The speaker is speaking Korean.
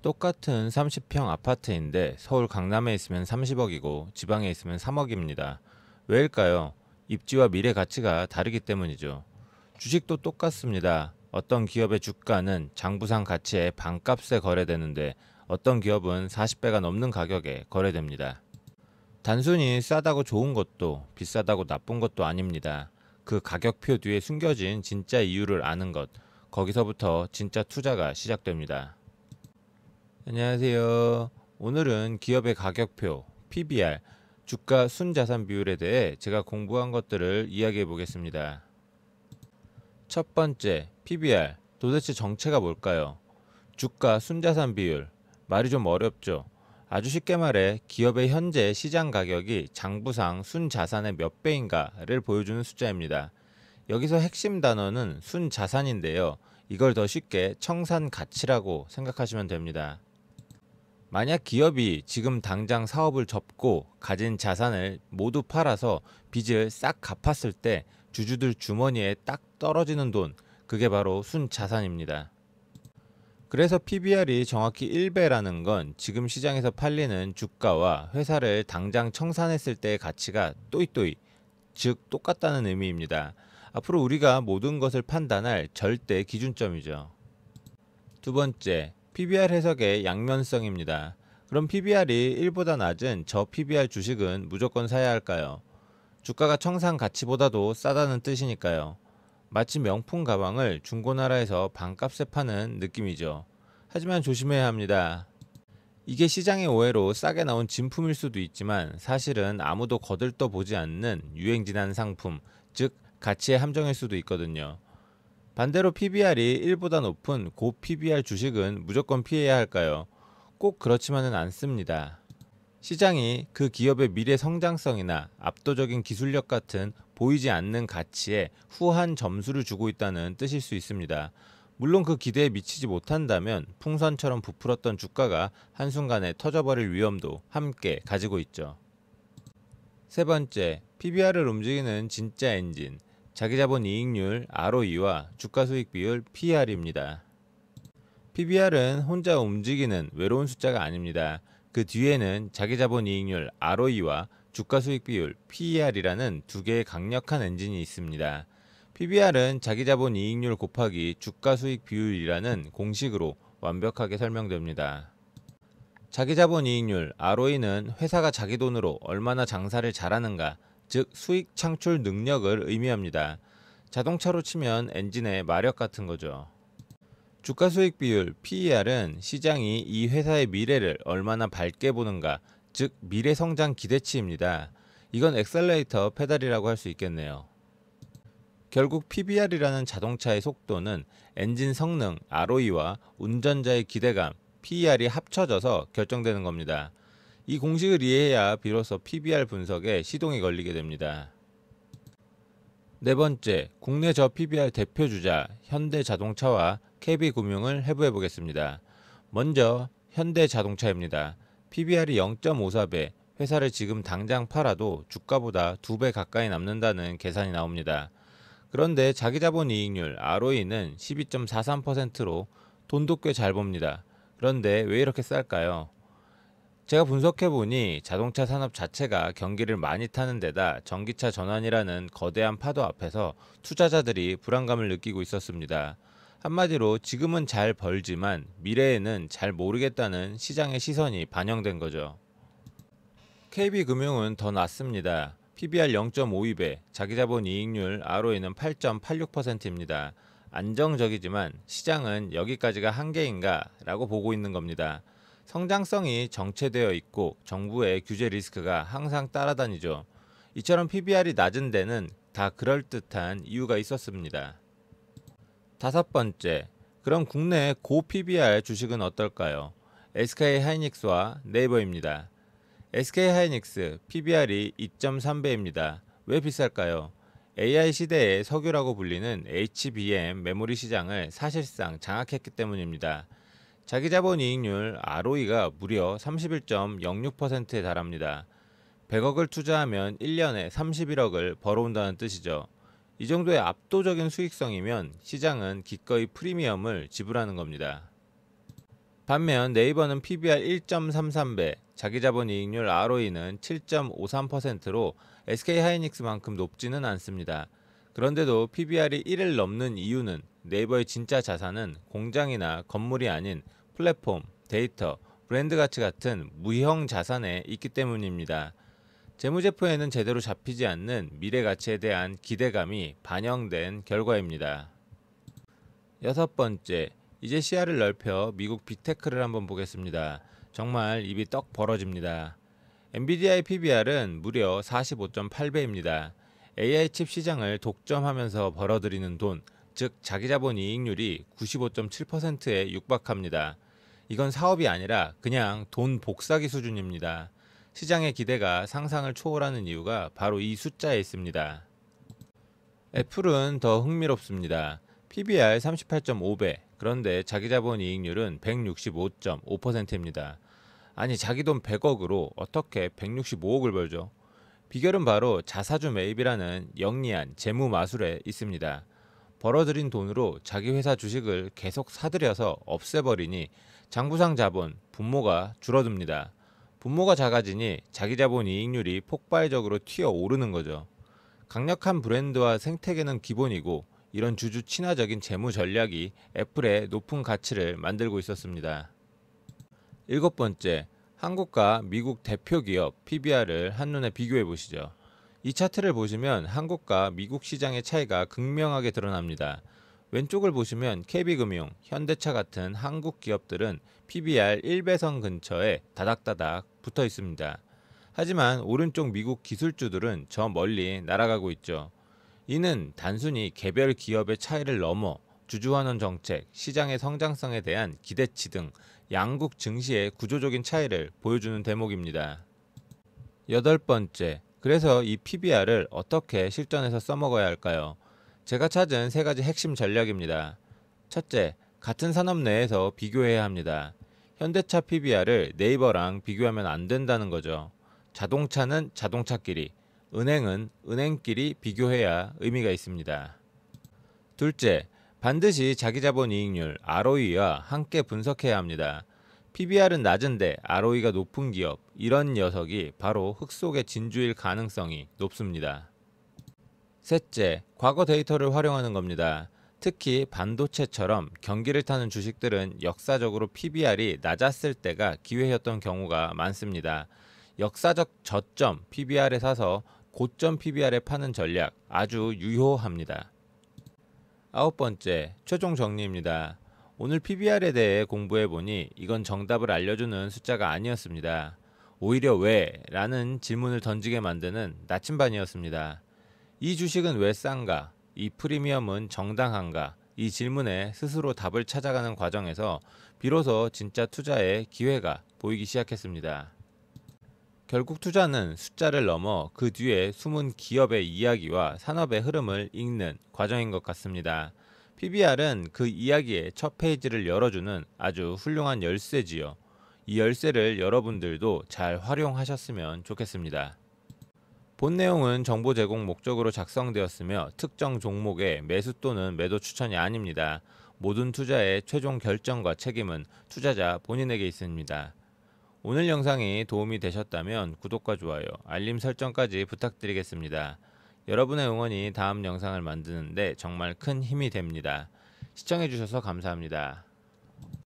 똑같은 30평 아파트인데 서울 강남에 있으면 30억이고 지방에 있으면 3억입니다. 왜일까요? 입지와 미래 가치가 다르기 때문이죠. 주식도 똑같습니다. 어떤 기업의 주가는 장부상 가치의 반값에 거래되는데 어떤 기업은 40배가 넘는 가격에 거래됩니다. 단순히 싸다고 좋은 것도 비싸다고 나쁜 것도 아닙니다. 그 가격표 뒤에 숨겨진 진짜 이유를 아는 것, 거기서부터 진짜 투자가 시작됩니다. 안녕하세요. 오늘은 기업의 가격표, PBR, 주가 순자산 비율에 대해 제가 공부한 것들을 이야기해 보겠습니다. 첫 번째, PBR. 도대체 정체가 뭘까요? 주가 순자산 비율. 말이 좀 어렵죠? 아주 쉽게 말해 기업의 현재 시장 가격이 장부상 순자산의 몇 배인가를 보여주는 숫자입니다. 여기서 핵심 단어는 순자산인데요. 이걸 더 쉽게 청산 가치라고 생각하시면 됩니다. 만약 기업이 지금 당장 사업을 접고 가진 자산을 모두 팔아서 빚을 싹 갚았을 때 주주들 주머니에 딱 떨어지는 돈, 그게 바로 순자산입니다. 그래서 PBR이 정확히 1배라는 건 지금 시장에서 팔리는 주가와 회사를 당장 청산했을 때의 가치가 또이또이, 즉 똑같다는 의미입니다. 앞으로 우리가 모든 것을 판단할 절대 기준점이죠. 두 번째, PBR 해석의 양면성입니다. 그럼 PBR이 1보다 낮은 저 PBR 주식은 무조건 사야 할까요? 주가가 청산 가치보다도 싸다는 뜻이니까요. 마치 명품 가방을 중고나라에서 반값에 파는 느낌이죠. 하지만 조심해야 합니다. 이게 시장의 오해로 싸게 나온 진품일 수도 있지만 사실은 아무도 거들떠 보지 않는 유행지난 상품, 즉 가치의 함정일 수도 있거든요. 반대로 PBR이 1보다 높은 고 PBR 주식은 무조건 피해야 할까요? 꼭 그렇지만은 않습니다. 시장이 그 기업의 미래 성장성이나 압도적인 기술력 같은 보이지 않는 가치에 후한 점수를 주고 있다는 뜻일 수 있습니다. 물론 그 기대에 미치지 못한다면 풍선처럼 부풀었던 주가가 한순간에 터져버릴 위험도 함께 가지고 있죠. 세 번째, PBR을 움직이는 진짜 엔진. 자기자본 이익률 ROE와 주가수익 비율 PER입니다. PBR은 혼자 움직이는 외로운 숫자가 아닙니다. 그 뒤에는 자기자본 이익률 ROE와 주가수익 비율 PER이라는 두 개의 강력한 엔진이 있습니다. PBR은 자기자본 이익률 곱하기 주가수익 비율이라는 공식으로 완벽하게 설명됩니다. 자기자본 이익률 ROE는 회사가 자기 돈으로 얼마나 장사를 잘하는가, 즉 수익 창출 능력을 의미합니다. 자동차로 치면 엔진의 마력 같은 거죠. 주가수익 비율 PER은 시장이 이 회사의 미래를 얼마나 밝게 보는가, 즉 미래 성장 기대치입니다. 이건 엑셀레이터 페달이라고 할 수 있겠네요. 결국 PBR이라는 자동차의 속도는 엔진 성능 ROE와 운전자의 기대감 PER이 합쳐져서 결정되는 겁니다. 이 공식을 이해해야 비로소 PBR 분석에 시동이 걸리게 됩니다. 네 번째, 국내 저 PBR 대표주자 현대자동차와 KB금융을 해부해 보겠습니다. 먼저 현대자동차입니다. PBR이 0.54배, 회사를 지금 당장 팔아도 주가보다 2배 가까이 남는다는 계산이 나옵니다. 그런데 자기자본 이익률 ROE는 12.43%로 돈도 꽤 잘 법니다. 그런데 왜 이렇게 쌀까요? 제가 분석해보니 자동차 산업 자체가 경기를 많이 타는 데다 전기차 전환이라는 거대한 파도 앞에서 투자자들이 불안감을 느끼고 있었습니다. 한마디로 지금은 잘 벌지만 미래에는 잘 모르겠다는 시장의 시선이 반영된 거죠. KB금융은 더 낮습니다. PBR 0.52배, 자기자본 이익률 ROE는 8.86%입니다. 안정적이지만 시장은 여기까지가 한계인가 라고 보고 있는 겁니다. 성장성이 정체되어 있고 정부의 규제 리스크가 항상 따라다니죠. 이처럼 PBR이 낮은 데는 다 그럴듯한 이유가 있었습니다. 다섯 번째, 그럼 국내 고 PBR 주식은 어떨까요? SK하이닉스와 네이버입니다. SK하이닉스 PBR이 2.3배입니다. 왜 비쌀까요? AI 시대의 석유라고 불리는 HBM 메모리 시장을 사실상 장악했기 때문입니다. 자기자본 이익률 ROE가 무려 31.06%에 달합니다. 100억을 투자하면 1년에 31억을 벌어온다는 뜻이죠. 이 정도의 압도적인 수익성이면 시장은 기꺼이 프리미엄을 지불하는 겁니다. 반면 네이버는 PBR 1.33배, 자기자본이익률 ROE는 7.53%로 SK하이닉스만큼 높지는 않습니다. 그런데도 PBR이 1을 넘는 이유는 네이버의 진짜 자산은 공장이나 건물이 아닌 플랫폼, 데이터, 브랜드 가치 같은 무형 자산에 있기 때문입니다. 재무제표에는 제대로 잡히지 않는 미래 가치에 대한 기대감이 반영된 결과입니다. 여섯 번째, 이제 시야를 넓혀 미국 빅테크를 한번 보겠습니다. 정말 입이 떡 벌어집니다. 엔비디아의 PBR은 무려 45.8배입니다. AI 칩 시장을 독점하면서 벌어들이는 돈, 즉 자기자본 이익률이 95.7%에 육박합니다. 이건 사업이 아니라 그냥 돈 복사기 수준입니다. 시장의 기대가 상상을 초월하는 이유가 바로 이 숫자에 있습니다. 애플은 더 흥미롭습니다. PBR 38.5배, 그런데 자기자본 이익률은 165.5%입니다. 아니 자기 돈 100억으로 어떻게 165억을 벌죠? 비결은 바로 자사주 매입이라는 영리한 재무 마술에 있습니다. 벌어들인 돈으로 자기 회사 주식을 계속 사들여서 없애버리니 장부상 자본, 분모가 줄어듭니다. 분모가 작아지니 자기 자본 이익률이 폭발적으로 튀어오르는 거죠. 강력한 브랜드와 생태계는 기본이고 이런 주주 친화적인 재무 전략이 애플의 높은 가치를 만들고 있었습니다. 일곱 번째, 한국과 미국 대표 기업 PBR을 한눈에 비교해 보시죠. 이 차트를 보시면 한국과 미국 시장의 차이가 극명하게 드러납니다. 왼쪽을 보시면 KB금융, 현대차 같은 한국 기업들은 PBR 1배선 근처에 다닥다닥 붙어 있습니다. 하지만 오른쪽 미국 기술주들은 저 멀리 날아가고 있죠. 이는 단순히 개별 기업의 차이를 넘어 주주환원 정책, 시장의 성장성에 대한 기대치 등 양국 증시의 구조적인 차이를 보여주는 대목입니다. 여덟 번째, 그래서 이 PBR을 어떻게 실전에서 써먹어야 할까요? 제가 찾은 세 가지 핵심 전략입니다. 첫째, 같은 산업 내에서 비교해야 합니다. 현대차 PBR을 네이버랑 비교하면 안 된다는 거죠. 자동차는 자동차끼리, 은행은 은행끼리 비교해야 의미가 있습니다. 둘째, 반드시 자기자본 이익률 ROE와 함께 분석해야 합니다. PBR은 낮은데 ROE가 높은 기업, 이런 녀석이 바로 흙 속의 진주일 가능성이 높습니다. 셋째, 과거 데이터를 활용하는 겁니다. 특히 반도체처럼 경기를 타는 주식들은 역사적으로 PBR이 낮았을 때가 기회였던 경우가 많습니다. 역사적 저점 PBR에 사서 고점 PBR에 파는 전략 아주 유효합니다. 아홉 번째, 최종 정리입니다. 오늘 PBR에 대해 공부해보니 이건 정답을 알려주는 숫자가 아니었습니다. 오히려 왜? 라는 질문을 던지게 만드는 나침반이었습니다. 이 주식은 왜 싼가? 이 프리미엄은 정당한가? 이 질문에 스스로 답을 찾아가는 과정에서 비로소 진짜 투자의 기회가 보이기 시작했습니다. 결국 투자는 숫자를 넘어 그 뒤에 숨은 기업의 이야기와 산업의 흐름을 읽는 과정인 것 같습니다. PBR은 그 이야기의 첫 페이지를 열어주는 아주 훌륭한 열쇠지요. 이 열쇠를 여러분들도 잘 활용하셨으면 좋겠습니다. 본 내용은 정보 제공 목적으로 작성되었으며 특정 종목의 매수 또는 매도 추천이 아닙니다. 모든 투자의 최종 결정과 책임은 투자자 본인에게 있습니다. 오늘 영상이 도움이 되셨다면 구독과 좋아요, 알림 설정까지 부탁드리겠습니다. 여러분의 응원이 다음 영상을 만드는데 정말 큰 힘이 됩니다. 시청해주셔서 감사합니다.